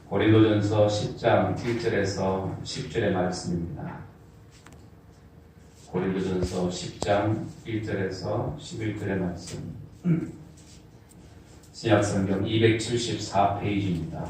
고린도전서 10장 1절에서 10절의 말씀입니다. 고린도전서 10장 1절에서 11절의 말씀. 신약성경 274페이지입니다.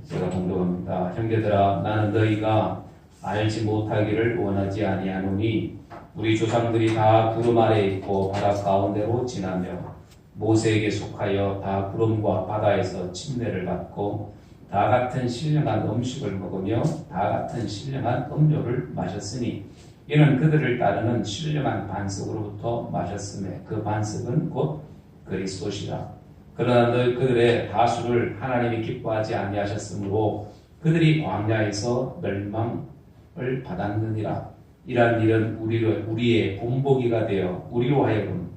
제가 봉독합니다. 형제들아, 나는 너희가 알지 못하기를 원하지 아니하노니 우리 조상들이 다 구름 아래 있고 바다 가운데로 지나며 모세에게 속하여 다 구름과 바다에서 침례를 받고 다 같은 신령한 음식을 먹으며 다 같은 신령한 음료를 마셨으니 이는 그들을 따르는 신령한 반석으로부터 마셨음에 그 반석은 곧 그리스도시라. 그러나 그들의 다수를 하나님이 기뻐하지 아니하셨으므로 그들이 광야에서 멸망을 받았느니라. 이러한 일은 우리의 본보기가 되어 우리로 하여금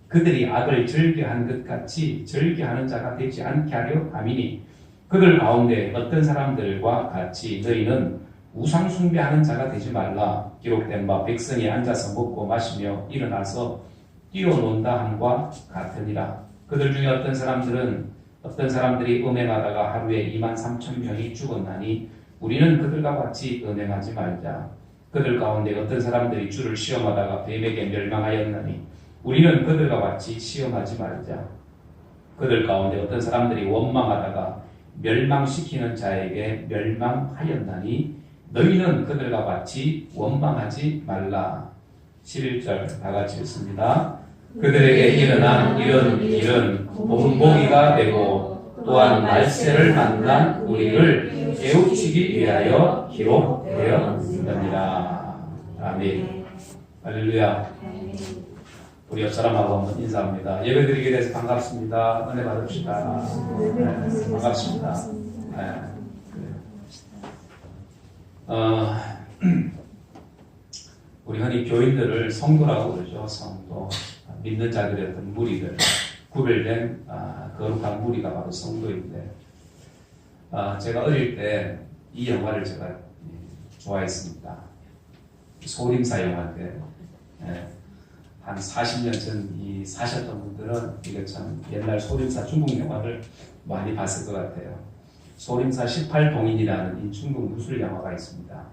그들이 악을 즐겨한 것 같이 즐겨하는 자가 되지 않게 하려 함이니 그들 가운데 어떤 사람들과 같이 너희는 우상 숭배하는 자가 되지 말라. 기록된 바 백성이 앉아서 먹고 마시며 일어나서 뛰어논다 함과 같으니라. 그들 중에 어떤 사람들이 음행하다가 하루에 23,000명이 죽었나니 우리는 그들과 같이 음행하지 말자. 그들 가운데 어떤 사람들이 주를 시험하다가 뱀에게 멸망하였나니 우리는 그들과 같이 시험하지 말자. 그들 가운데 어떤 사람들이 원망하다가 멸망시키는 자에게 멸망하였나니 너희는 그들과 같이 원망하지 말라. 11절 다 같이 읽습니다. 그들에게 일어난 이런 일은 본보기가 되고 또한 말세를 만난 우리를 깨우치기 위하여 기록되었습니다. 아멘. 할렐루야. 우리 옆 사람하고 한번 인사합니다. 예배드리게 돼서 반갑습니다. 은혜 받읍시다. 네, 반갑습니다. 네. 우리 흔히 교인들을 성도라고 그러죠. 성도. 믿는 자들의 어떤 무리들. 구별된 거룩한 무리가 바로 성도인데, 제가 어릴 때 이 영화를 제가 좋아했습니다. 소림사 영화인데, 한 40년 전 사셨던 분들은 이게 참 옛날 소림사 중국 영화를 많이 봤을 것 같아요. 소림사 18동인이라는 이 중국 무술 영화가 있습니다.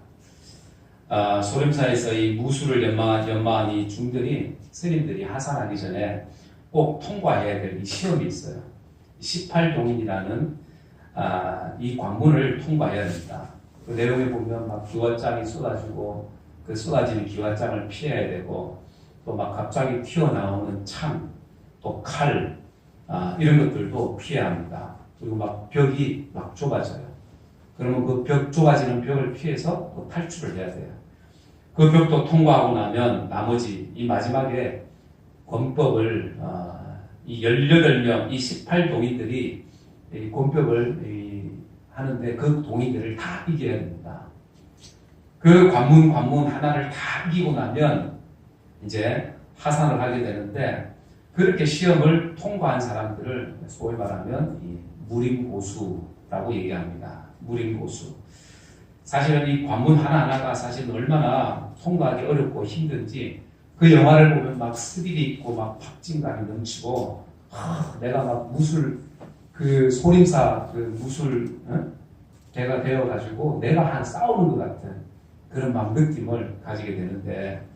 소림사에서 이 무술을 연마한 이 중들이 스님들이 하산하기 전에 꼭 통과해야 될 이 시험이 있어요. 18동인이라는 이 관문을 통과해야 됩니다. 그 내용에 보면 막 기와장이 쏟아지고 그 쏟아지는 기와장을 피해야 되고 또 막 갑자기 튀어나오는 창, 또 칼, 이런 것들도 피해야 합니다. 그리고 막 벽이 막 좁아져요. 그러면 그 좁아지는 벽을 피해서 또 탈출을 해야 돼요. 그 벽도 통과하고 나면 나머지 이 마지막에 권법을 이 18명, 이 18동인들이 이 권법을 하는데 그 동인들을 다 이겨야 됩니다. 그 관문 하나를 다 이기고 나면 이제 하산을 하게 되는데, 그렇게 시험을 통과한 사람들을 소위 말하면 이 무림고수라고 얘기합니다. 무림고수. 사실은 이 관문 하나하나가 사실 얼마나 통과하기 어렵고 힘든지 그 영화를 보면 막 스릴이 있고 막 박진감이 넘치고 내가 막 그 소림사 그 무술 대가 되어가지고 내가 싸우는 것 같은 그런 막 느낌을 가지게 되는데,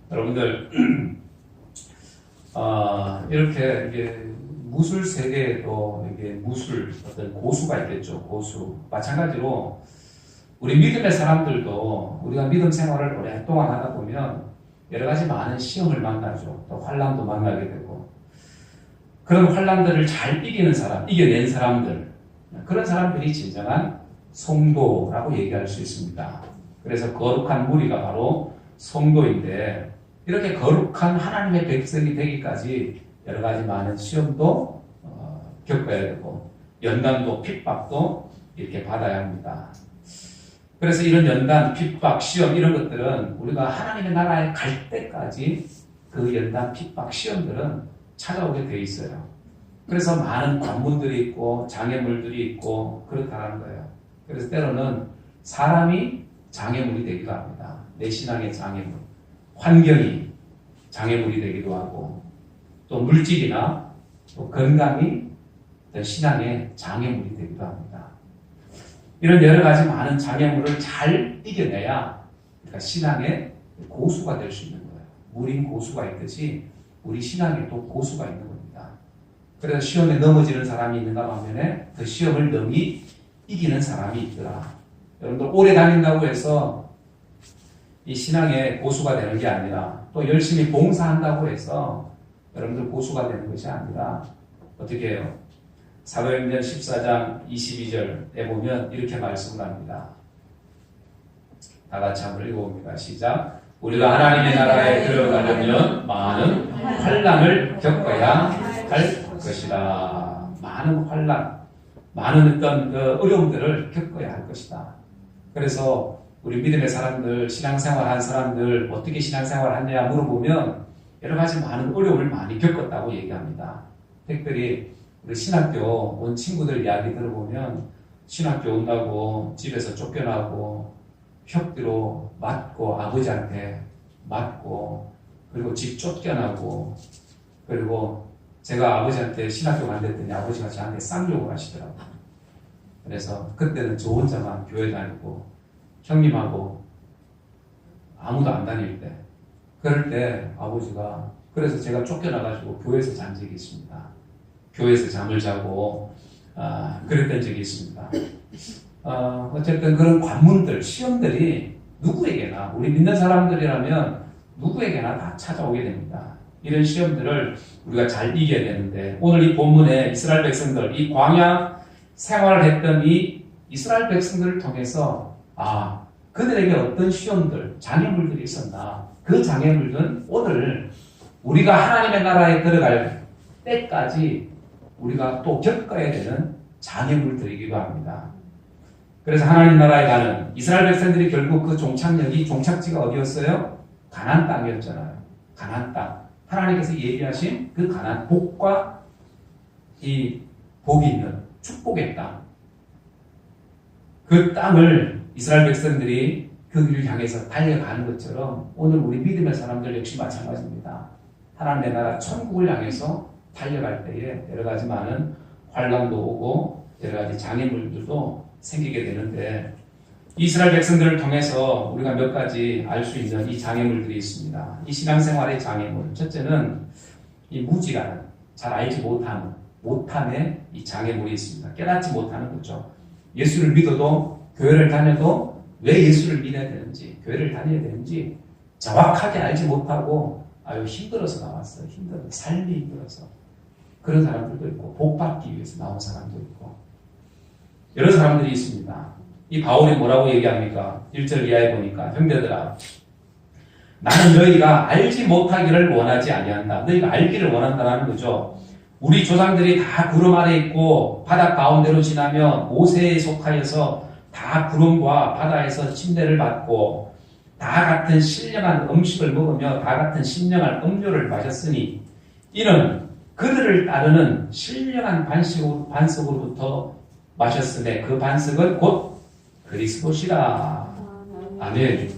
여러분들 이렇게 이게 무술 세계에도 이게 무술 어떤 고수가 있겠죠. 고수. 마찬가지로 우리 믿음의 사람들도 우리가 믿음 생활을 오랫동안 하다 보면 여러 가지 많은 시험을 만나죠. 또 환난도 만나게 되고, 그런 환난들을 잘 이기는 사람, 이겨낸 사람들, 그런 사람들이 진정한 성도라고 얘기할 수 있습니다. 그래서 거룩한 무리가 바로 성도인데, 이렇게 거룩한 하나님의 백성이 되기까지 여러 가지 많은 시험도 겪어야 되고 연단도 핍박도 이렇게 받아야 합니다. 그래서 이런 연단, 핍박, 시험 이런 것들은 우리가 하나님의 나라에 갈 때까지 그 연단, 핍박, 시험들은 찾아오게 돼 있어요. 그래서 많은 관문들이 있고 장애물들이 있고 그렇다는 거예요. 그래서 때로는 사람이 장애물이 되기도 합니다. 내 신앙의 장애물. 환경이 장애물이 되기도 하고, 또 물질이나 또 건강이 어떤 신앙의 장애물이 되기도 합니다. 이런 여러 가지 많은 장애물을 잘 이겨내야 그러니까 신앙의 고수가 될 수 있는 거예요. 무림 고수가 있듯이 우리 신앙에도 고수가 있는 겁니다. 그래서 시험에 넘어지는 사람이 있는가 반면에 그 시험을 능히 이기는 사람이 있더라. 여러분들 오래 다닌다고 해서 이 신앙의 고수가 되는 게 아니라 또 열심히 봉사한다고 해서 여러분들 고수가 되는 것이 아니라 어떻게 해요? 사도행전 14장 22절에 보면 이렇게 말씀을 합니다. 다 같이 한번 읽어봅니다. 시작. 우리가 하나님의 나라에 들어가려면 많은 환난을 겪어야 할 것이다. 많은 환난, 많은 어떤 그 어려움들을 겪어야 할 것이다. 그래서 우리 믿음의 사람들, 신앙생활한 사람들 어떻게 신앙생활을 하냐 물어보면 여러 가지 많은 어려움을 많이 겪었다고 얘기합니다. 특별히 우리 신학교 온 친구들 이야기 들어보면 신학교 온다고 집에서 쫓겨나고 혁비로 맞고 아버지한테 맞고 그리고 집 쫓겨나고 그리고 제가 아버지한테 신학교 간댔더니 아버지가 저한테 쌍욕을 하시더라고요. 그래서 그때는 저 혼자만 교회 다니고 형님하고 아무도 안 다닐 때 그럴 때 아버지가 그래서 제가 쫓겨나가지고 교회에서 잔 적이 있습니다. 교회에서 잠을 자고 그랬던 적이 있습니다. 어쨌든 그런 관문들, 시험들이 누구에게나 우리 믿는 사람들이라면 누구에게나 다 찾아오게 됩니다. 이런 시험들을 우리가 잘 이겨야 되는데 오늘 이 본문에 이스라엘 백성들, 이 광야 생활을 했던 이 이스라엘 백성들을 통해서 그들에게 어떤 시험들, 장애물들이 있었나 그 장애물들은 오늘 우리가 하나님의 나라에 들어갈 때까지 우리가 또 겪어야 되는 장애물들이기도 합니다. 그래서 하나님 나라에 가는 이스라엘 백성들이 결국 그 종착지가 어디였어요? 가나안 땅이었잖아요. 가나안 땅. 하나님께서 예비하신 그 가나안 복과 이 복이 있는 축복의 땅. 그 땅을 이스라엘 백성들이 그 길을 향해서 달려가는 것처럼 오늘 우리 믿음의 사람들 역시 마찬가지입니다. 하나님의 나라 천국을 향해서 달려갈 때에 여러 가지 많은 환난도 오고 여러 가지 장애물들도 생기게 되는데 이스라엘 백성들을 통해서 우리가 몇 가지 알 수 있는 이 장애물들이 있습니다. 이 신앙생활의 장애물. 첫째는 이 무지라는 잘 알지 못함의 이 장애물이 있습니다. 깨닫지 못하는 거죠. 예수를 믿어도 교회를 다녀도 왜 예수를 믿어야 되는지 교회를 다녀야 되는지 정확하게 알지 못하고 힘들어서 나왔어요. 삶이 힘들어서. 그런 사람들도 있고 복 받기 위해서 나온 사람도 있고 여러 사람들이 있습니다. 이 바울이 뭐라고 얘기합니까? 1절 이하에 보니까 형제들아 나는 너희가 알지 못하기를 원하지 아니한다. 너희가 알기를 원한다는 거죠. 우리 조상들이 다 구름 아래 있고 바다 가운데로 지나며 모세에 속하여서 다 구름과 바다에서 침례를 받고 다 같은 신령한 음식을 먹으며 다 같은 신령한 음료를 마셨으니 이는 그들을 따르는 신령한 반석으로부터 마셨으니 그 반석은 곧 그리스도시라. 아멘.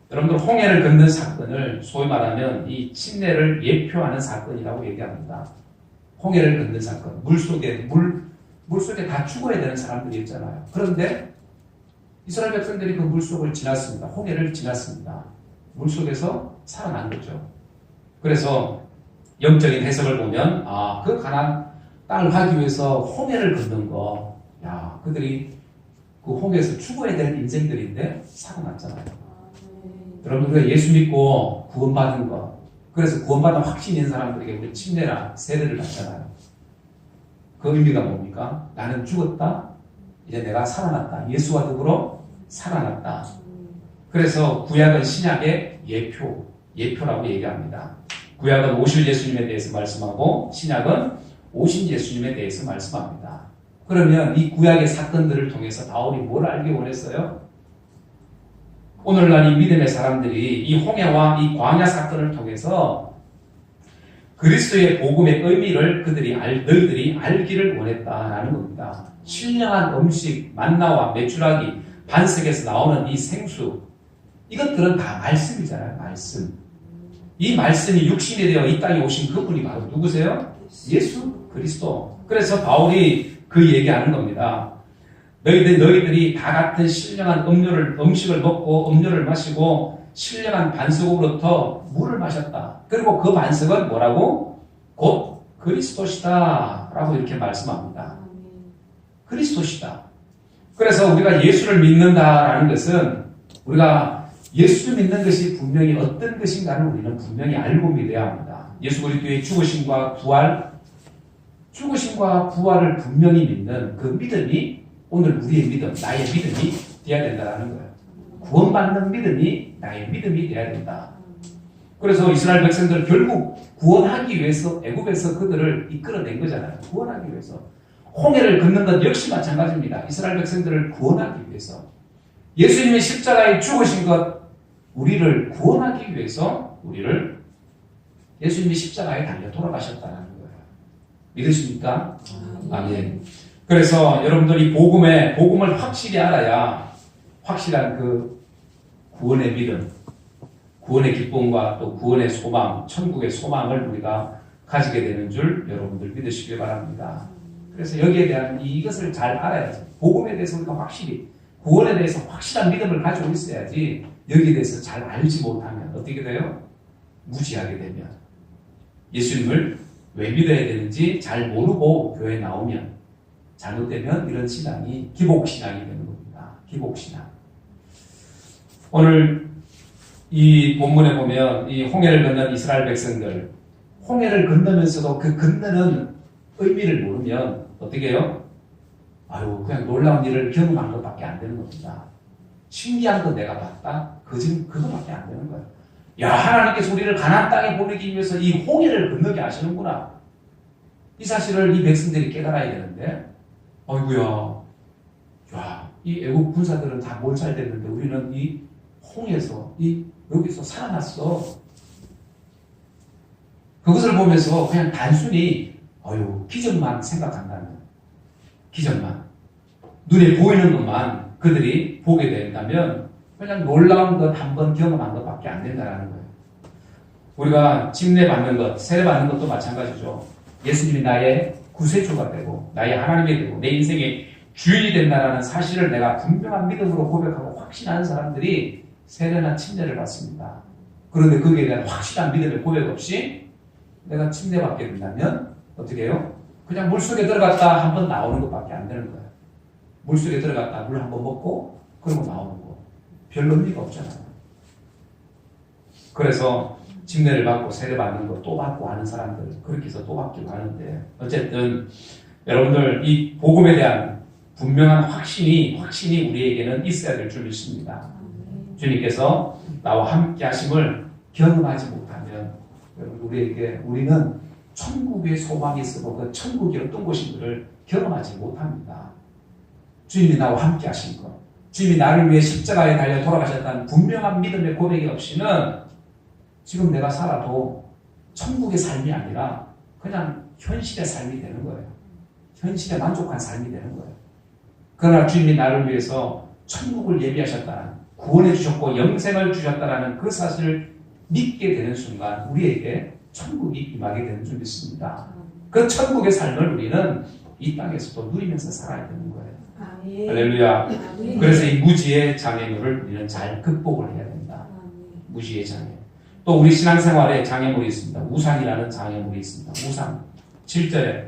여러분들 홍해를 걷는 사건을 소위 말하면 이 침례를 예표하는 사건이라고 얘기합니다. 홍해를 걷는 사건. 물속에 다 죽어야 되는 사람들이 있잖아요. 그런데 이스라엘 백성들이 그 물속을 지났습니다. 홍해를 지났습니다. 물속에서 살아난 거죠. 그래서 영적인 해석을 보면 그 가나안 땅을 가기 위해서 홍해를 걷는 거 그들이 그 홍해에서 죽어야 될 인생들인데 살아났잖아요. 여러분 우리가 예수 믿고 구원받은 거 그래서 구원받은 확신이 있는 사람들에게 우리 침례나 세례를 받잖아요. 그 의미가 뭡니까? 나는 죽었다. 이제 내가 살아났다. 예수와 더불어 살아났다. 그래서 구약은 신약의 예표라고 얘기합니다. 구약은 오실 예수님에 대해서 말씀하고 신약은 오신 예수님에 대해서 말씀합니다. 그러면 이 구약의 사건들을 통해서 바울이 뭘 알기 원했어요? 오늘날 이 믿음의 사람들이 이 홍해와 이 광야 사건을 통해서 그리스도의 복음의 의미를 너희들이 알기를 원했다라는 겁니다. 신령한 음식, 만나와 메추라기, 반석에서 나오는 이 생수, 이것들은 다 말씀이잖아요. 말씀. 이 말씀이 육신이 되어 이 땅에 오신 그분이 바로 누구세요? 예수 그리스도. 그래서 바울이 그 얘기하는 겁니다. 너희들이 다 같은 신령한 음식을 먹고 음료를 마시고 신령한 반석으로부터 물을 마셨다. 그리고 그 반석은 뭐라고? 곧 그리스도시다 라고 이렇게 말씀합니다. 그리스도시다. 그래서 우리가 예수를 믿는다라는 것은 우리가 예수를 믿는 것이 분명히 어떤 것인가를 우리는 분명히 알고 믿어야 합니다. 예수 그리스도의 죽으심과 부활을 분명히 믿는 그 믿음이 오늘 우리의 믿음, 나의 믿음이 되어야 된다는 거예요. 구원받는 믿음이 나의 믿음이 되어야 된다. 그래서 이스라엘 백성들 결국 구원하기 위해서 애굽에서 그들을 이끌어낸 거잖아요. 구원하기 위해서. 홍해를 걷는 것 역시 마찬가지입니다. 이스라엘 백성들을 구원하기 위해서. 예수님의 십자가에 죽으신 것, 우리를 구원하기 위해서 예수님이 십자가에 달려 돌아가셨다는 거예요. 믿으십니까? 아멘. 그래서 여러분들이 복음을 확실히 알아야 확실한 그 구원의 믿음, 구원의 기쁨과 또 구원의 소망, 천국의 소망을 우리가 가지게 되는 줄 여러분들 믿으시길 바랍니다. 그래서 여기에 대한 이것을 잘 알아야지. 복음에 대해서 우리가 확실히, 구원에 대해서 확실한 믿음을 가지고 있어야지 여기에 대해서 잘 알지 못하면 어떻게 돼요? 무지하게 되면. 예수님을 왜 믿어야 되는지 잘 모르고 교회에 나오면 잘못되면 이런 신앙이 기복신앙이 되는 겁니다. 기복신앙. 오늘 이 본문에 보면 이 홍해를 건넌 이스라엘 백성들, 홍해를 건너면서도 그 건너는 의미를 모르면 어떻게 해요? 그냥 놀라운 일을 경험한 것밖에 안 되는 겁니다. 신기한 거 내가 봤다? 그거밖에 안 되는 거예요. 야, 하나님께서 우리를 가나안 땅에 보내기 위해서 이 홍해를 건너게 하시는구나. 이 사실을 이 백성들이 깨달아야 되는데, 아이고야, 야, 이 애국 군사들은 다 몰살됐는데 우리는 이 홍해에서 여기서 살아났어. 그것을 보면서 그냥 단순히 기적만 생각한다면, 기적만 눈에 보이는 것만 그들이 보게 된다면 그냥 놀라운 것 한 번 경험한 것밖에 안 된다는 거예요. 우리가 침례받는 것, 세례받는 것도 마찬가지죠. 예수님이 나의 구세주가 되고 나의 하나님이 되고 내 인생의 주인이 된다는 사실을 내가 분명한 믿음으로 고백하고 확신하는 사람들이 세례나 침례를 받습니다. 그런데 거기에 대한 확실한 믿음의 고백 없이 내가 침례받게 된다면 어떻게 해요? 그냥 물속에 들어갔다 한 번 나오는 것밖에 안 되는 거예요. 물속에 들어갔다 물 한 번 먹고 그러고 나오는 거. 별 의미가 없잖아요. 그래서 침례를 받고 세례받는 거 또 받고 하는 사람들 그렇게 해서 또 받기도 하는데 어쨌든 여러분들 이 복음에 대한 분명한 확신이 우리에게는 있어야 될 줄 믿습니다. 주님께서 나와 함께 하심을 경험하지 못하면 우리는 천국의 소망이 있어도 그 천국이 어떤 곳인지를 경험하지 못합니다. 주님이 나와 함께 하신 것, 주님이 나를 위해 십자가에 달려 돌아가셨다는 분명한 믿음의 고백이 없이는 지금 내가 살아도 천국의 삶이 아니라 그냥 현실의 삶이 되는 거예요. 현실에 만족한 삶이 되는 거예요. 그러나 주님이 나를 위해서 천국을 예비하셨다는, 구원해 주셨고 영생을 주셨다는 그 사실을 믿게 되는 순간 우리에게 천국이 임하게 되는 줄 믿습니다. 그 천국의 삶을 우리는 이 땅에서도 누리면서 살아야 되는 거예요. 할렐루야. 그래서 이 무지의 장애물을 우리는 잘 극복을 해야 된다. 무지의 장애. 또 우리 신앙생활에 장애물이 있습니다. 우상이라는 장애물이 있습니다. 우상. 7절에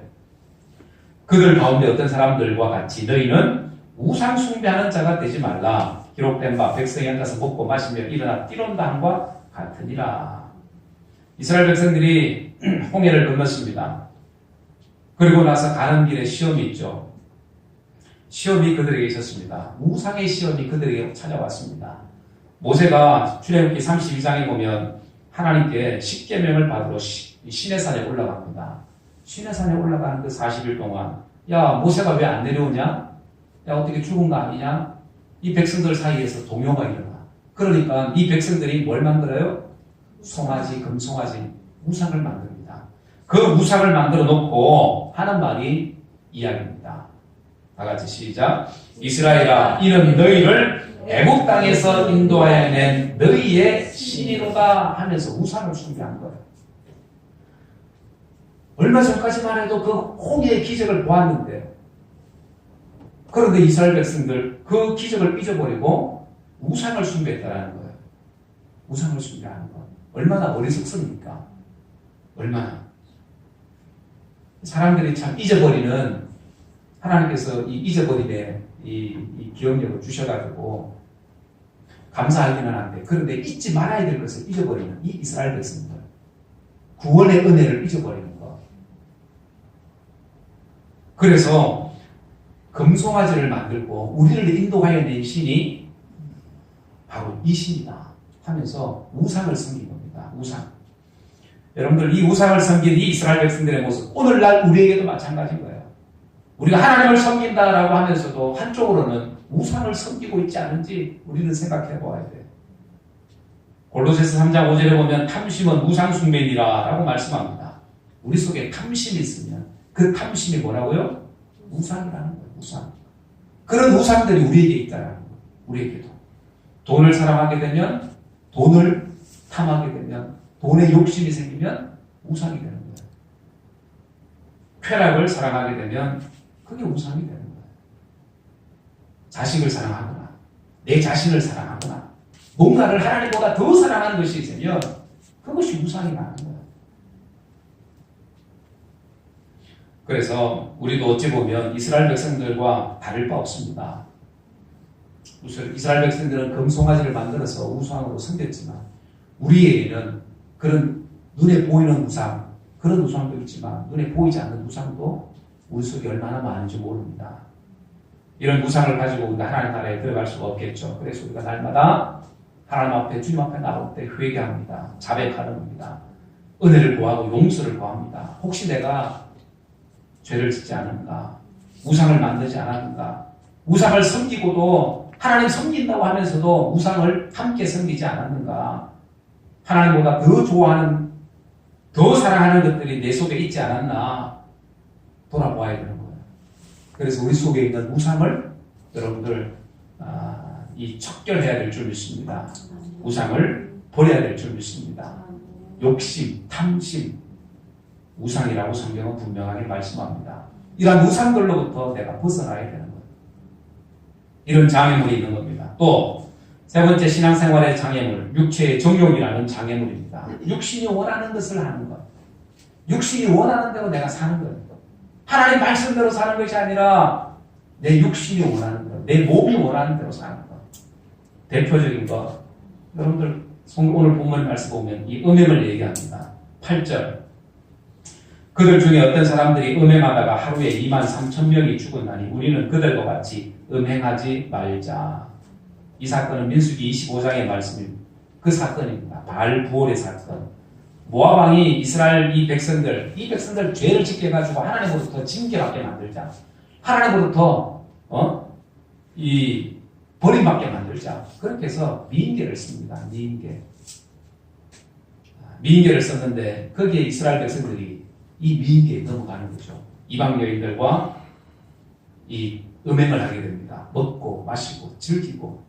그들 가운데 어떤 사람들과 같이 너희는 우상 숭배하는 자가 되지 말라. 기록된 바 백성이 앉아서 먹고 마시며 일어나 뛰논다 함과 같으니라. 이스라엘 백성들이 홍해를 건넜습니다. 그리고 나서 가는 길에 시험이 있죠. 시험이 그들에게 있었습니다. 우상의 시험이 그들에게 찾아왔습니다. 모세가 출애굽기 32장에 보면 하나님께 십계명을 받으러 시내산에 올라갑니다. 시내산에 올라가는 그 40일 동안 야 모세가 왜 안 내려오냐? 야 어떻게 죽은 거 아니냐? 이 백성들 사이에서 동요가 일어나. 그러니까 이 백성들이 뭘 만들어요? 송아지, 금송아지, 우상을 만듭니다. 그 우상을 만들어 놓고 하는 말이 이야기입니다. 다 같이 시작. 이스라엘아, 이는 너희를 애국 땅에서 인도하여 낸 너희의 신이로다 하면서 우상을 숭배한 거예요. 얼마 전까지만 해도 그 홍해의 기적을 보았는데, 그런데 이스라엘 백성들 그 기적을 잊어버리고 우상을 숭배했다라는 거예요. 우상을 숭배하는 것. 얼마나 어리석습니까? 얼마나. 사람들이 참 잊어버리는, 하나님께서 이 잊어버림에 이 기억력을 주셔가지고 감사하기는 한데, 그런데 잊지 말아야 될 것을 잊어버리는 이 이스라엘 백성들. 구원의 은혜를 잊어버리는 것. 그래서 금송아지를 만들고 우리를 인도하여 낸 신이 바로 이 신이다 하면서 우상을 섬긴 겁니다. 우상. 여러분들, 이 우상을 섬긴 이 이스라엘 백성들의 모습, 오늘날 우리에게도 마찬가지인 거예요. 우리가 하나님을 섬긴다라고 하면서도 한쪽으로는 우상을 섬기고 있지 않은지 우리는 생각해 보아야 돼요. 골로새서 3장 5절에 보면 탐심은 우상 숭배니라 라고 말씀합니다. 우리 속에 탐심이 있으면 그 탐심이 뭐라고요? 우상이라는 거예요. 우상. 그런 우상들이 우리에게 있다라는 거예요. 우리에게도. 돈을 사랑하게 되면, 돈을 탐하게 되면, 돈에 욕심이 생기면 우상이 되는 거예요. 쾌락을 사랑하게 되면 그게 우상이 되는 거예요. 자식을 사랑하거나 내 자신을 사랑하거나 뭔가를 하나님보다 더 사랑하는 것이 있으면 그것이 우상이 나는 거예요. 그래서 우리도 어찌 보면 이스라엘 백성들과 다를 바 없습니다. 이스라엘 백성들은 금송아지를 만들어서 우상으로 섬겼지만 우리에게는 그런 눈에 보이는 우상, 그런 우상도 있지만 눈에 보이지 않는 우상도 우리 속에 얼마나 많은지 모릅니다. 이런 우상을 가지고 우리가 하나님 나라에 들어갈 수가 없겠죠. 그래서 우리가 날마다 하나님 앞에, 주님 앞에 나올 때 회개합니다. 자백하는 겁니다. 은혜를 구하고 용서를 구합니다. 혹시 내가 죄를 짓지 않은가, 우상을 만들지 않았는가, 우상을 섬기고도 하나님 섬긴다고 하면서도 우상을 함께 섬기지 않았는가, 하나님보다 더 좋아하는, 더 사랑하는 것들이 내 속에 있지 않았나 돌아보아야 되는 거예요. 그래서 우리 속에 있는 우상을 여러분들 이 척결해야 될 줄 믿습니다. 우상을 버려야 될 줄 믿습니다. 욕심, 탐심, 우상이라고 성경은 분명하게 말씀합니다. 이런 우상들로부터 내가 벗어나야 되는 거예요. 이런 장애물이 있는 겁니다. 또 세 번째, 신앙생활의 장애물, 육체의 정욕이라는 장애물입니다. 육신이 원하는 것을 하는 것. 육신이 원하는 대로 내가 사는 거예요. 하나님 말씀대로 사는 것이 아니라 내 육신이 원하는 것, 내 몸이 원하는 대로 사는 것. 대표적인 것, 여러분들 오늘 본문 말씀 보면 이 음행을 얘기합니다. 8절. 그들 중에 어떤 사람들이 음행하다가 하루에 23,000명이 죽었나니 우리는 그들과 같이 음행하지 말자. 이 사건은 민수기 25장의 말씀입니다. 그 사건입니다. 바알 부올의 사건. 모압 왕이 이스라엘 이 백성들 죄를 짓게 해가지고 하나님으로부터 징계받게 만들자. 하나님으로부터 이 버림받게 만들자. 그렇게 해서 미인계를 씁니다. 미인계를 썼는데 거기에 이스라엘 백성들이 이 미인계에 넘어가는 거죠. 이방 여인들과 이 음행을 하게 됩니다. 먹고 마시고 즐기고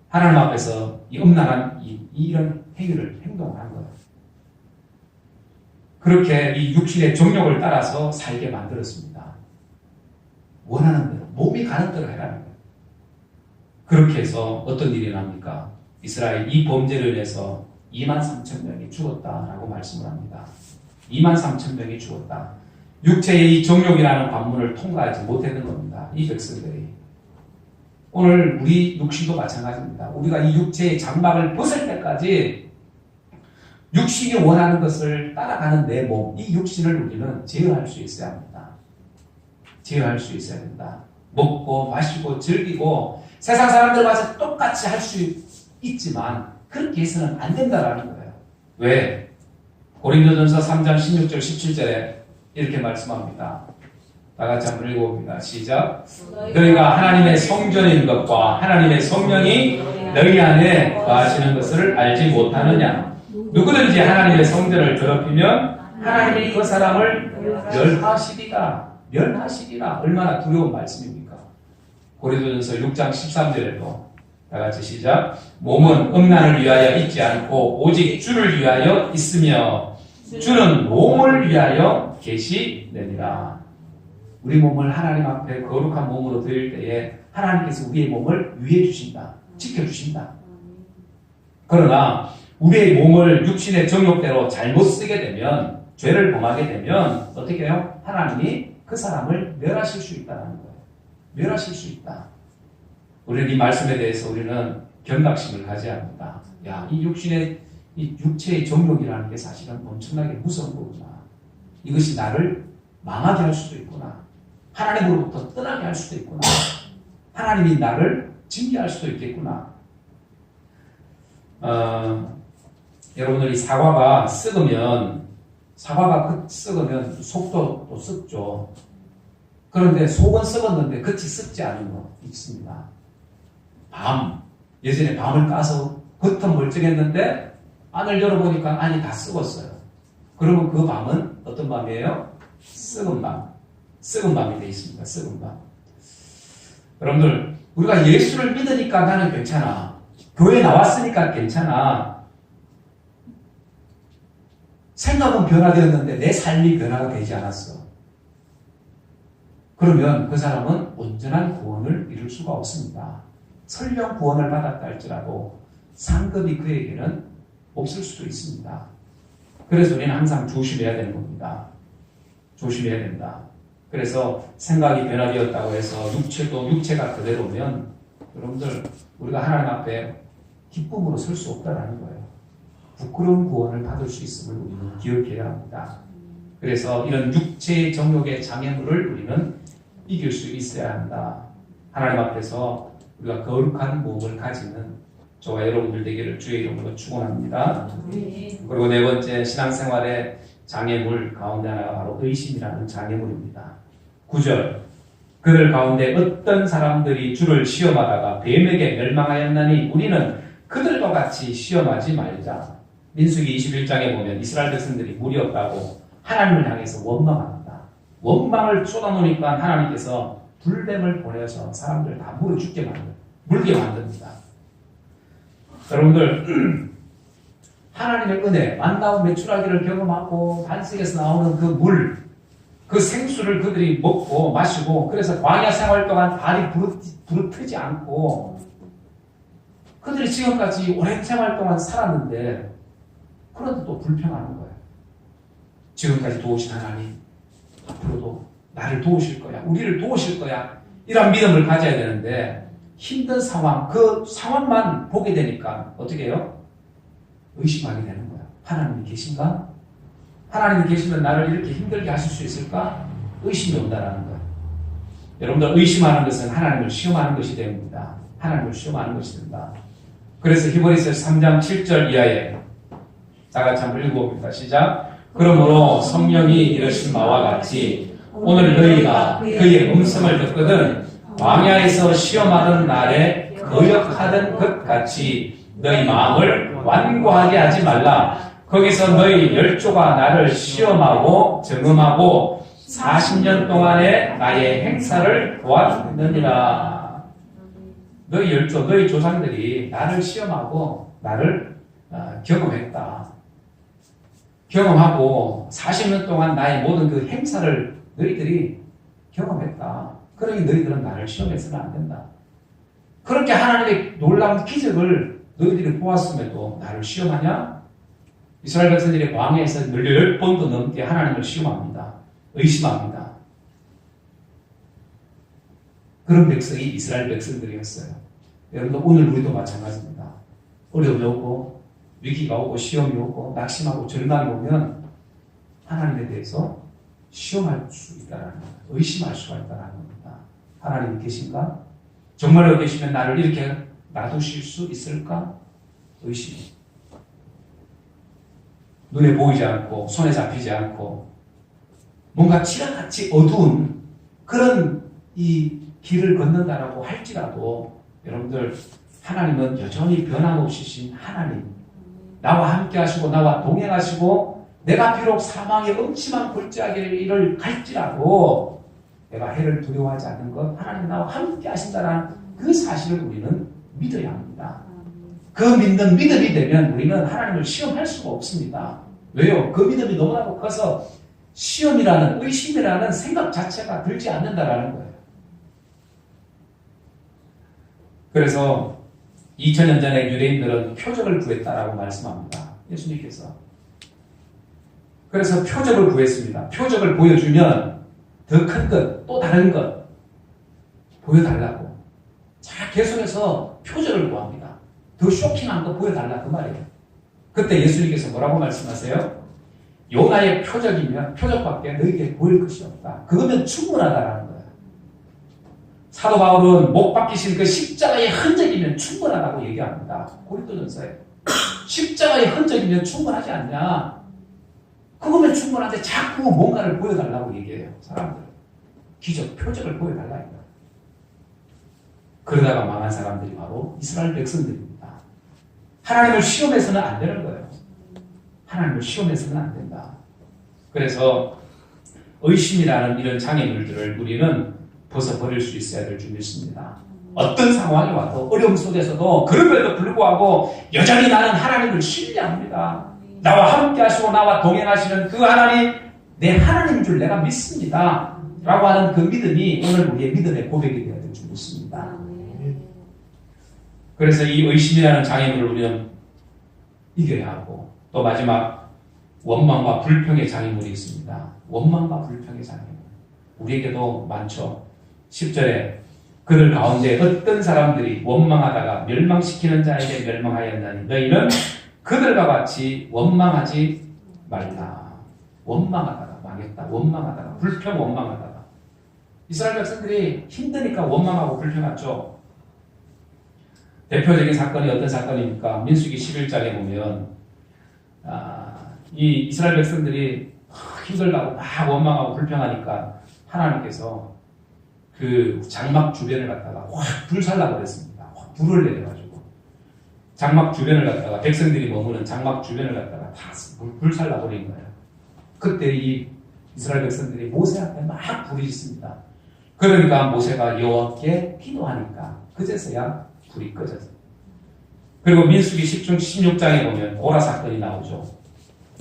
하나님 앞에서 이 음란한 이런 행동을 한 거예요. 그렇게 이 육신의 정욕을 따라서 살게 만들었습니다. 원하는 대로, 몸이 가는 대로 해라는 거예요. 그렇게 해서 어떤 일이 납니까? 이스라엘 이 범죄를 인해서 23,000명이 죽었다라고 말씀을 합니다. 23,000명이 죽었다. 육체의 이 정욕이라는 관문을 통과하지 못했는 겁니다. 이 백성들이. 오늘 우리 육신도 마찬가지입니다. 우리가 이 육체의 장막을 벗을 때까지 육신이 원하는 것을 따라가는 내 몸, 이 육신을 우리는 제어할 수 있어야 합니다. 제어할 수 있어야 된다. 먹고 마시고 즐기고 세상 사람들과 같이 똑같이 할 수 있지만 그렇게 해서는 안 된다라는 거예요. 왜? 고린도전서 3장 16절 17절에 이렇게 말씀합니다. 다 같이 한번 읽어봅니다. 시작. 너희가 하나님의 성전인 것과 하나님의 성령이 너희 안에 거하시는 것을 알지 못하느냐. 누구든지 하나님의 성전을 더럽히면 하나님이 그 사람을 멸하시리라. 얼마나 두려운 말씀입니까? 고린도전서 6장 13절에도 다 같이 시작. 몸은 음란을 위하여 있지 않고 오직 주를 위하여 있으며 주는 몸을 위하여 계시느니라. 우리 몸을 하나님 앞에 거룩한 몸으로 드릴 때에 하나님께서 우리의 몸을 위해 주신다. 지켜주신다. 그러나 우리의 몸을 육신의 정욕대로 잘못 쓰게 되면, 죄를 범하게 되면 어떻게 해요? 하나님이 그 사람을 멸하실 수 있다는 거예요. 멸하실 수 있다. 우리는 이 말씀에 대해서 우리는 경각심을 가져야 합니다. 야, 이 육체의 정욕이라는 게 사실은 엄청나게 무서운 거구나. 이것이 나를 망하게 할 수도 있구나. 하나님으로부터 떠나게 할 수도 있구나. 하나님이 나를 징계할 수도 있겠구나. 여러분들 이 사과가 썩으면 속도 또 썩죠. 그런데 속은 썩었는데 겉이 썩지 않은 거 있습니다. 예전에 밤을 까서 겉은 멀쩡했는데 안을 열어보니까 안이 다 썩었어요. 그러면 그 밤은 어떤 밤이에요? 썩은 밤이 되어 있습니다. 썩은 밤. 여러분들, 우리가 예수를 믿으니까 나는 괜찮아. 교회 나왔으니까 괜찮아. 생각은 변화되었는데 내 삶이 변화가 되지 않았어. 그러면 그 사람은 온전한 구원을 이룰 수가 없습니다. 설령 구원을 받았다 할지라도 상급이 그에게는 없을 수도 있습니다. 그래서 우리는 항상 조심해야 되는 겁니다. 조심해야 된다. 그래서 생각이 변화되었다고 해서 육체가 그대로면 여러분들, 우리가 하나님 앞에 기쁨으로 설 수 없다는 거예요. 부끄러운 구원을 받을 수 있음을 우리는 기억해야 합니다. 그래서 이런 육체의 정욕의 장애물을 우리는 이길 수 있어야 한다. 하나님 앞에서 우리가 거룩한 몸을 가지는 저와 여러분들 되기를 주의 이름으로 축원합니다. 그리고 네 번째, 신앙생활의 장애물 가운데 하나가 바로 의심이라는 장애물입니다. 9절, 그들 가운데 어떤 사람들이 주를 시험하다가 뱀에게 멸망하였나니 우리는 그들과 같이 시험하지 말자. 민수기 21장에 보면 이스라엘 백성들이 물이 없다고 하나님을 향해서 원망합니다. 원망을 쏟아놓으니까 하나님께서 불뱀을 보내서 사람들을 다 물게 만듭니다. 여러분들, 하나님의 은혜, 만나온 메추라기를 경험하고 반석에서 나오는 그 물, 그 생수를 그들이 먹고 마시고, 그래서 광야 생활 동안 발이 부르트지 않고 그들이 지금까지 오랜 생활 동안 살았는데, 그런데 또 불평하는 거예요. 지금까지 도우신 하나님, 앞으로도 나를 도우실 거야, 우리를 도우실 거야, 이런 믿음을 가져야 되는데, 힘든 상황, 그 상황만 보게 되니까 어떻게 해요? 의심하게 되는 거야. 하나님이 계신가? 하나님이 계시면 나를 이렇게 힘들게 하실 수 있을까? 의심이 온다라는 거예요. 여러분들, 의심하는 것은 하나님을 시험하는 것이 됩니다. 하나님을 시험하는 것이 된다. 그래서 히브리서 3장 7절 이하에 다 같이 한번 읽어봅니다. 시작. 그러므로 성령이 이르신 바와 같이 오늘 너희가 그의 음성을 듣거든 광야에서 시험하던 날에 거역하던 것 같이 너희 마음을 완고하게 하지 말라. 거기서 너희 열조가 나를 시험하고 점검하고 40년 동안의 나의 행사를 보았느니라. 너희 열조, 너희 조상들이 나를 시험하고 나를 경험했다. 경험하고 40년 동안 나의 모든 그 행사를 너희들이 경험했다. 그러니 너희들은 나를 시험해서는 안 된다. 그렇게 하나님의 놀라운 기적을 너희들이 보았음에도 나를 시험하냐? 이스라엘 백성들이 광야에서 10번도 넘게 하나님을 시험합니다. 의심합니다. 그런 백성이 이스라엘 백성들이었어요. 여러분, 오늘 우리도 마찬가지입니다. 어려움이 오고 위기가 오고 시험이 오고 낙심하고 절망이 오면 하나님에 대해서 시험할 수 있다는 겁니다. 의심할 수가 있다는 겁니다. 하나님이 계신가? 정말로 계시면 나를 이렇게 놔두실 수 있을까? 의심. 눈에 보이지 않고 손에 잡히지 않고 뭔가 칠흑같이 어두운 그런 이 길을 걷는다라고 할지라도 여러분들, 하나님은 여전히 변함없으신 하나님, 나와 함께 하시고 나와 동행하시고 내가 비록 사망의 음침한 골짜기를 갈지라도 내가 해를 두려워하지 않는 것, 하나님 나와 함께 하신다는 그 사실을 우리는 믿어야 합니다. 그 믿는 믿음이 되면 우리는 하나님을 시험할 수가 없습니다. 왜요? 그 믿음이 너무나도 커서 시험이라는, 의심이라는 생각 자체가 들지 않는다라는 거예요. 그래서 2000년 전에 유대인들은 표적을 구했다라고 말씀합니다. 예수님께서. 그래서 표적을 구했습니다. 표적을 보여주면 더 큰 것, 또 다른 것 보여달라고. 자, 계속해서 표적을 구합니다. 더 쇼킹한 거 보여달라 그 말이에요. 그때 예수님께서 뭐라고 말씀하세요? 요나의 표적이면 표적밖에 너희에게 보일 것이 없다. 그거면 충분하다라는 거예요. 사도 바울은 못 박히신 그 십자가의 흔적이면 충분하다고 얘기합니다. 고린도전서에. 십자가의 흔적이면 충분하지 않냐? 그거면 충분한데 자꾸 뭔가를 보여달라고 얘기해요. 사람들. 기적, 표적을 보여달라니까. 그러다가 망한 사람들이 바로 이스라엘 백성들입니다. 하나님을 시험해서는 안 되는 거예요. 하나님을 시험해서는 안 된다. 그래서 의심이라는 이런 장애물들을 우리는 벗어버릴 수 있어야 될 줄 믿습니다. 어떤 상황이 와도 어려움 속에서도 그럼에도 불구하고 여전히 나는 하나님을 신뢰합니다. 나와 함께 하시고 나와 동행하시는 그 하나님, 내 하나님인 줄 내가 믿습니다. 라고 하는 그 믿음이 오늘 우리의 믿음의 고백이 되어야 될 줄 믿습니다. 그래서 이 의심이라는 장애물을 우리는 이겨야 하고, 또 마지막 원망과 불평의 장애물이 있습니다. 원망과 불평의 장애물. 우리에게도 많죠. 10절에 그들 가운데 어떤 사람들이 원망하다가 멸망시키는 자에게 멸망하였나니 너희는 그들과 같이 원망하지 말라. 원망하다가 망했다. 원망하다가 불평 원망하다가. 이스라엘 백성들이 힘드니까 원망하고 불평하죠. 대표적인 사건이 어떤 사건입니까? 민수기 11장에 보면 이 이스라엘 백성들이 힘들다고 막 원망하고 불평하니까 하나님께서 그 장막 주변을 갖다가 확 불살라 그랬습니다. 확 불을 내려가지고 장막 주변을 갖다가 백성들이 머무는 장막 주변을 갖다가 다 불살라 버린 거예요. 그때 이 이스라엘 백성들이 모세 앞에 막 부르짖습니다. 그러니까 모세가 여호와께 기도하니까 그제서야 불이 꺼졌어요. 그리고 민수기 16장에 보면 고라 사건이 나오죠.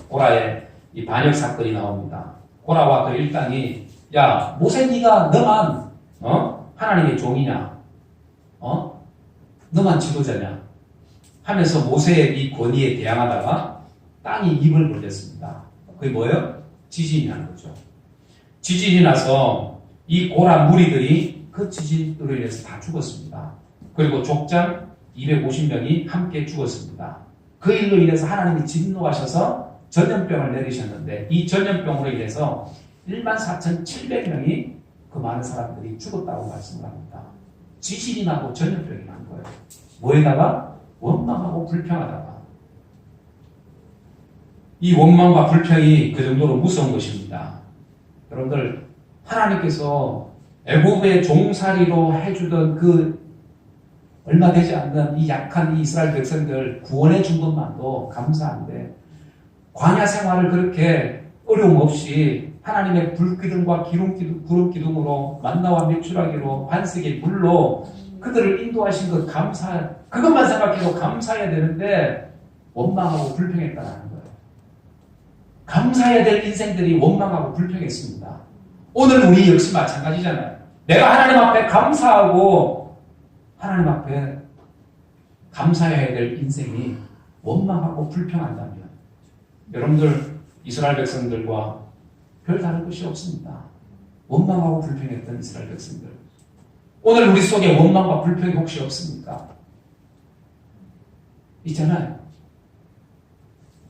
고라의 이 반역 사건이 나옵니다. 고라와 그 일당이 야 모세 네가 너만 하나님의 종이냐? 너만 지도자냐? 하면서 모세의 이 권위에 대항하다가 땅이 입을 벌렸습니다. 그게 뭐예요? 지진이 난 거죠. 지진이 나서 이 고라 무리들이 그 지진으로 인해서 다 죽었습니다. 그리고 족장 250명이 함께 죽었습니다. 그 일로 인해서 하나님이 진노하셔서 전염병을 내리셨는데 이 전염병으로 인해서 14,700명이 그 많은 사람들이 죽었다고 말씀을 합니다. 지진이 나고 전염병이 난 거예요. 뭐에다가? 원망하고 불평하다가. 이 원망과 불평이 그 정도로 무서운 것입니다. 여러분들 하나님께서 애굽의 종살이로 해주던 그 얼마 되지 않는 이 약한 이 이스라엘 백성들 구원해 준 것만도 감사한데 광야 생활을 그렇게 어려움 없이 하나님의 불기둥과 구름 기둥으로 만나와 메추라기로 반석의 물로 그들을 인도하신 것 그것만 생각해도 감사해야 되는데 원망하고 불평했다는 거예요. 감사해야 될 인생들이 원망하고 불평했습니다. 오늘 우리 역시 마찬가지잖아요. 내가 하나님 앞에 감사하고 하나님 앞에 감사해야 될 인생이 원망하고 불평한다면 여러분들 이스라엘 백성들과 별 다른 것이 없습니다. 원망하고 불평했던 이스라엘 백성들. 오늘 우리 속에 원망과 불평이 혹시 없습니까? 있잖아요.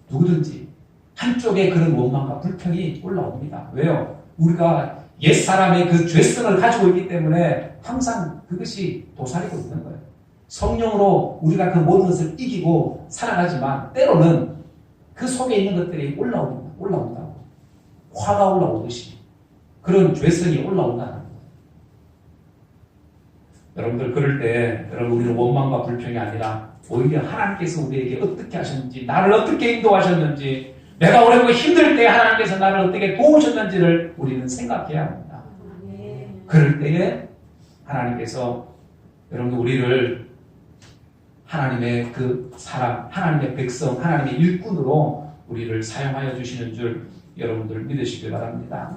누구든지 한쪽에 그런 원망과 불평이 올라옵니다. 왜요? 우리가 옛사람의 그 죄성을 가지고 있기 때문에 항상 그것이 도사리고 있는 거예요. 성령으로 우리가 그 모든 것을 이기고 살아가지만 때로는 그 속에 있는 것들이 올라온다고. 화가 올라오듯이 그런 죄성이 올라온다는 거예요. 여러분들 그럴 때 여러분 우리는 원망과 불평이 아니라 오히려 하나님께서 우리에게 어떻게 하셨는지 나를 어떻게 인도하셨는지 내가 오래 힘들 때 하나님께서 나를 어떻게 도우셨는지를 우리는 생각해야 합니다. 그럴 때에 하나님께서 여러분들 우리를 하나님의 그 사람, 하나님의 백성, 하나님의 일꾼으로 우리를 사용하여 주시는 줄 여러분들 믿으시길 바랍니다.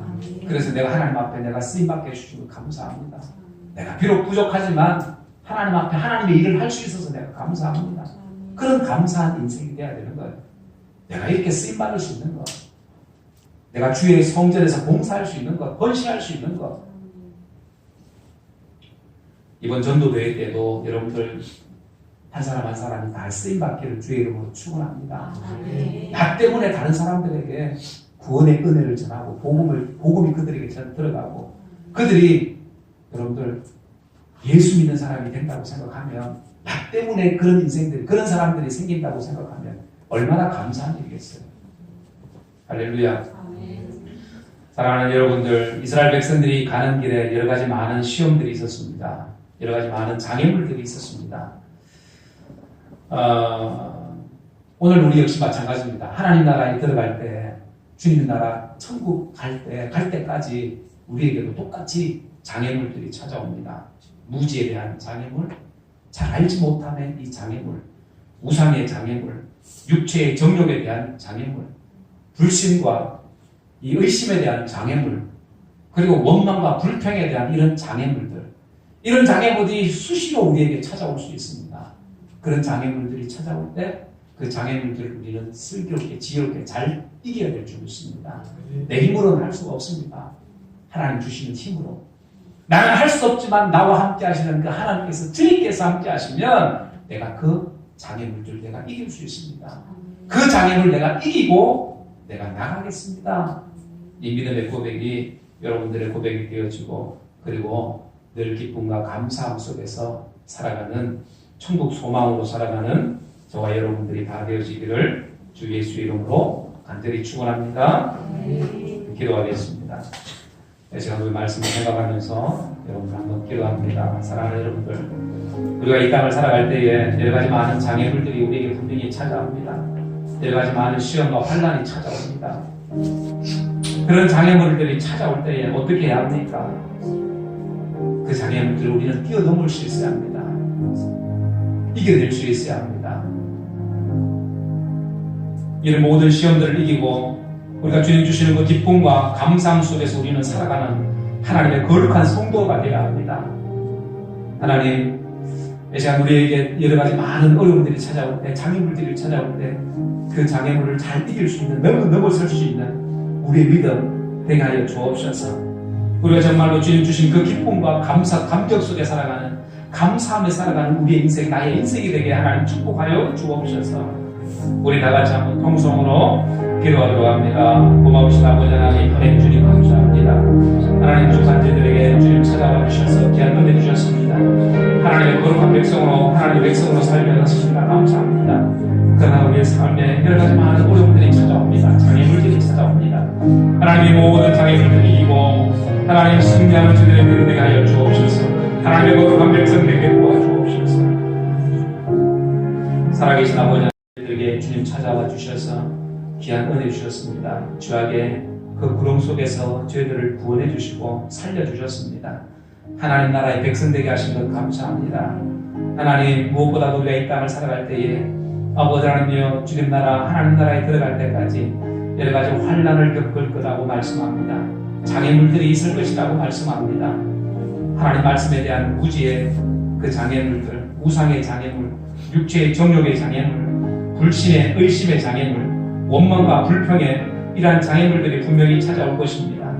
그래서 내가 하나님 앞에 내가 쓰임받게 해주시고 감사합니다. 내가 비록 부족하지만 하나님 앞에 하나님의 일을 할 수 있어서 내가 감사합니다. 그런 감사한 인생이 돼야 되는 거예요. 내가 이렇게 쓰임받을 수 있는 것, 내가 주의 성전에서 봉사할 수 있는 것, 헌신할 수 있는 것. 이번 전도대회 때도 여러분들 한 사람 한 사람이 다 쓰임받기를 주의 이름으로 축원합니다. 나 때문에 다른 사람들에게 구원의 은혜를 전하고 복음이 그들에게 들어가고 그들이 여러분들 예수 믿는 사람이 된다고 생각하면 나 때문에 그런 인생들, 그런 사람들이 생긴다고 생각하면 얼마나 감사한 일이겠어요. 할렐루야. 사랑하는 여러분들, 이스라엘 백성들이 가는 길에 여러 가지 많은 시험들이 있었습니다. 여러 가지 많은 장애물들이 있었습니다. 오늘 우리 역시 마찬가지입니다. 하나님 나라에 들어갈 때, 주님 나라 천국 갈 때까지 우리에게도 똑같이 장애물들이 찾아옵니다. 무지에 대한 장애물, 잘 알지 못하는 이 장애물, 우상의 장애물, 육체의 정욕에 대한 장애물, 불신과 이 의심에 대한 장애물, 그리고 원망과 불평에 대한 이런 장애물들, 이런 장애물들이 수시로 우리에게 찾아올 수 있습니다. 그런 장애물들이 찾아올 때 그 장애물들을 우리는 슬기롭게 지혜롭게 잘 이겨야 될 줄 믿습니다. 내 힘으로는 할 수가 없습니다. 하나님 주시는 힘으로. 나는 할 수 없지만 나와 함께 하시는 그 하나님께서, 주님께서 함께 하시면 내가 그 장애물들을 내가 이길 수 있습니다. 그 장애물을 내가 이기고 내가 나가겠습니다. 이 믿음의 고백이 여러분들의 고백이 되어지고, 그리고 늘 기쁨과 감사함 속에서 살아가는, 천국 소망으로 살아가는 저와 여러분들이 다 되어지기를 주 예수 이름으로 간절히 축원합니다. 기도하겠습니다. 이 시간 우리 말씀을 생각하면서 여러분들 한번 기도합니다. 사랑하는 여러분들, 우리가 이 땅을 살아갈 때에 여러 가지 많은 장애물들이 우리에게 분명히 찾아옵니다. 여러 가지 많은 시험과 환난이 찾아옵니다. 그런 장애물들이 찾아올 때에 어떻게 해야 합니까? 그 장애물들을 우리는 뛰어넘을 수 있어야 합니다. 이겨낼 수 있어야 합니다. 이런 모든 시험들을 이기고 우리가 주님 주시는 그 기쁨과 감사함 속에서 우리는 살아가는 하나님의 거룩한 성도가 되어야 합니다. 하나님, 이 시간 우리에게 여러 가지 많은 어려움들이 찾아올 때, 장애물들이 찾아올 때 그 장애물을 잘 이길 수 있는, 넘어설 수 있는 우리의 믿음 되게 하여 주옵소서. 우리가 정말로 주님 주신 그 기쁨과 감격 속에 살아가는, 감사함에 살아가는 우리의 인생, 나의 인생이 되게 하나님 축복하여 주옵소서. 우리 다같이 한번 통성으로 기도하도록 합니다. 고마우신 아버지 하나님, 은혜 주님 감사합니다. 하나님 중산자들에게 주님 찾아와 주셔서 귀한 은혜 주셨습니다. 하나님의 거룩한 백성으로, 하나님의 백성으로 살게 하셨습니다. 감사합니다. 그러나 우리의 삶에 여러 가지 많은 어려움들이 찾아옵니다. 장애물들이 찾아옵니다. 하나님의 모든 장애물들이 이기고 하나님 승리하는 주들에게 되게 하여 주옵소서. 하나님의 거룩한 백성들에게 도와주옵소서. 살아계신 아버지 들에게 주님 찾아와 주셔서 귀한 은혜 주셨습니다. 주에게 그 구름 속에서 저희들을 구원해 주시고 살려 주셨습니다. 하나님 나라의 백성 되게 하신 것 감사합니다. 하나님, 무엇보다도 우리가 이 땅을 살아갈 때에 아버지 하나님이여, 주님 나라, 하나님 나라에 들어갈 때까지 여러 가지 환난을 겪을 거라고 말씀합니다. 장애물들이 있을 것이라고 말씀합니다. 하나님 말씀에 대한 무지의 그 장애물들, 우상의 장애물, 육체의 정욕의 장애물, 불신의, 의심의 장애물, 원망과 불평의 이러한 장애물들이 분명히 찾아올 것입니다.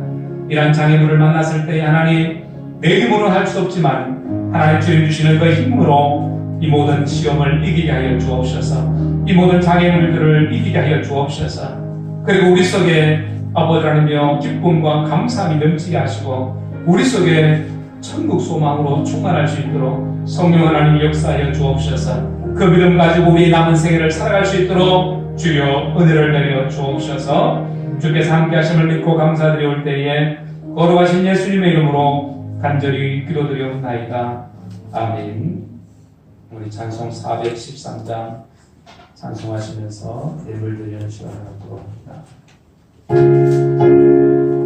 이러한 장애물을 만났을 때 하나님, 내 힘으로는 할 수 없지만 하나님 주님 주시는 그 힘으로 이 모든 시험을 이기게 하여 주옵소서. 이 모든 장애물들을 이기게 하여 주옵소서. 그리고 우리 속에 아버지 하나님이여 기쁨과 감사함이 넘치게 하시고 우리 속에 천국 소망으로 충만할 수 있도록 성령 하나님 역사하여 주옵소서. 그 믿음 가지고 우리 남은 생애를 살아갈 수 있도록 주여 은혜를 내려 주옵소서. 주께서 함께 하심을 믿고 감사드리올 때에 거룩하신 예수님의 이름으로 간절히 기도드리옵나이다. 아멘. 우리 찬송 413장 찬송하시면서 예물 드리는 시간을 갖도록 합니다.